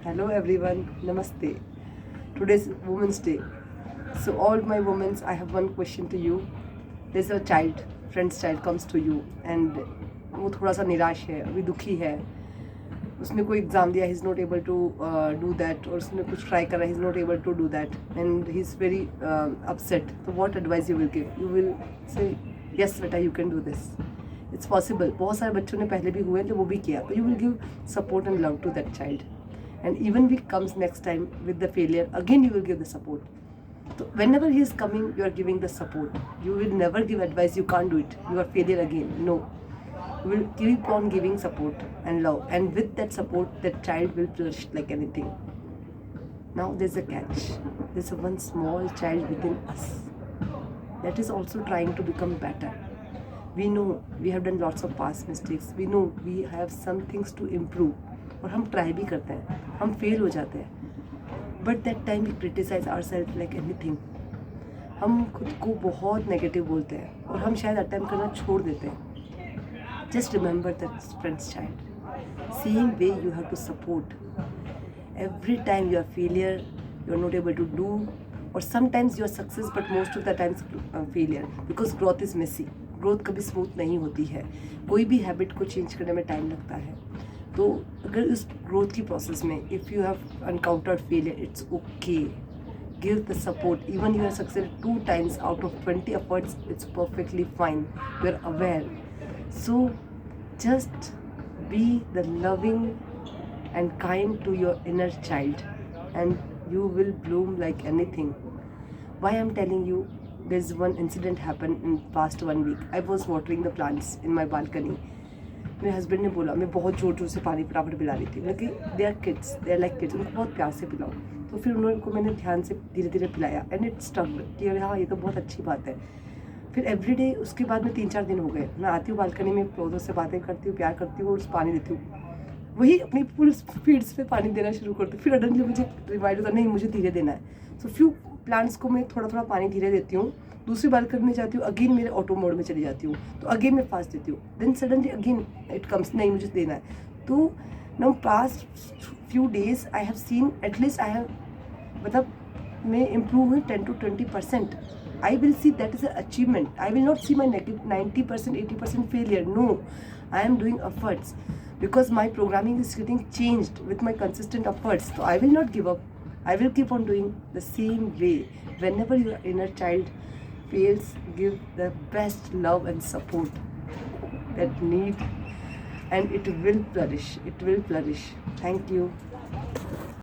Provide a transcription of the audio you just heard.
Hello everyone, Namaste. Today's Women's Day. So all my women, I have one question to you. There's a child, friend's child comes to you and वो थोड़ा सा निराश है, अभी दुखी है. उसने कोई एग्ज़ाम दिया, he's not able to do that, और उसने कुछ ट्राई करा, he's not able to do that, and he's very upset. So what advice you will give? You will say, yes beta, you can do this. It's possible. बहुत सारे बच्चों ने पहले भी हुए जो वो भी किया. तो you will give support and love to that child. And even if he comes next time with the failure, again you will give the support. So whenever he is coming, you are giving the support. You will never give advice, you can't do it, you are failure again. No. You will keep on giving support and love. And with that support, that child will flourish like anything. Now there's a catch. There's one small child within us that is also trying to become better. We know we have done lots of past mistakes. We know we have some things to improve. और हम try भी करते हैं, हम fail हो जाते हैं. But that time we criticise our self like anything. हम खुद को बहुत नेगेटिव बोलते हैं और हम शायद अटेम्प्ट करना छोड़ देते हैं. Just remember that friends child. Same way you have to support. Every time you are failure, you are not able to do, और sometimes you are success, but most of the times failure, because growth is messy. Growth कभी smooth नहीं होती है. कोई भी habit को change करने में टाइम लगता है. तो अगर इस ग्रोथ की प्रोसेस में if you have encountered failure, it's okay. Give the support. Even you are success 2 times out of 20 efforts, it's perfectly fine. You are aware. So just be the loving and kind to your inner child, and you will bloom like anything. Why I'm telling you, there's one incident happened in past 1 week. I was watering the plants in my balcony. मेरे husband ने बोला, मैं बहुत ज़ोर ज़ोर से पानी फटाफट पिला रही थी. मतलब कि they are kids, they are like kids, उनको बहुत प्यार से पिलाओ. तो फिर उनको मैंने ध्यान से धीरे धीरे पिलाया, एंड इट स्टक कि अरे हाँ, ये तो बहुत अच्छी बात है. फिर एवरीडे उसके बाद में 3-4 दिन हो गए, मैं आती हूँ बालकनी में, पौधों से बातें करती हूँ, प्यार करती हूँ और उस पानी देती हूँ. वही अपनी फुल स्पीड्स पे पानी देना शुरू करती हूँ. फिर सडनली मुझे रिमाइंड होता, नहीं मुझे धीरे देना है. सो फ्यू प्लांट्स को मैं थोड़ा थोड़ा पानी धीरे देती हूँ. दूसरी बालकनी में जाती हूँ, अगेन मेरे ऑटो मोड में चली जाती हूँ, तो अगेन मैं फास्ट देती हूँ. Then suddenly again it comes, नहीं मुझे देना है. तो now past few days I have seen at least I have, मतलब मैं इम्प्रूव हुई 10 to 20%. I will see that is a achievement. I will not see my 90%, 80% failure. No, I am doing efforts because my programming is getting changed with my consistent efforts. So I will not give up. I will keep on doing the same way. Whenever your inner child fails, give the best love and support that need, and it will flourish. It will flourish. Thank you.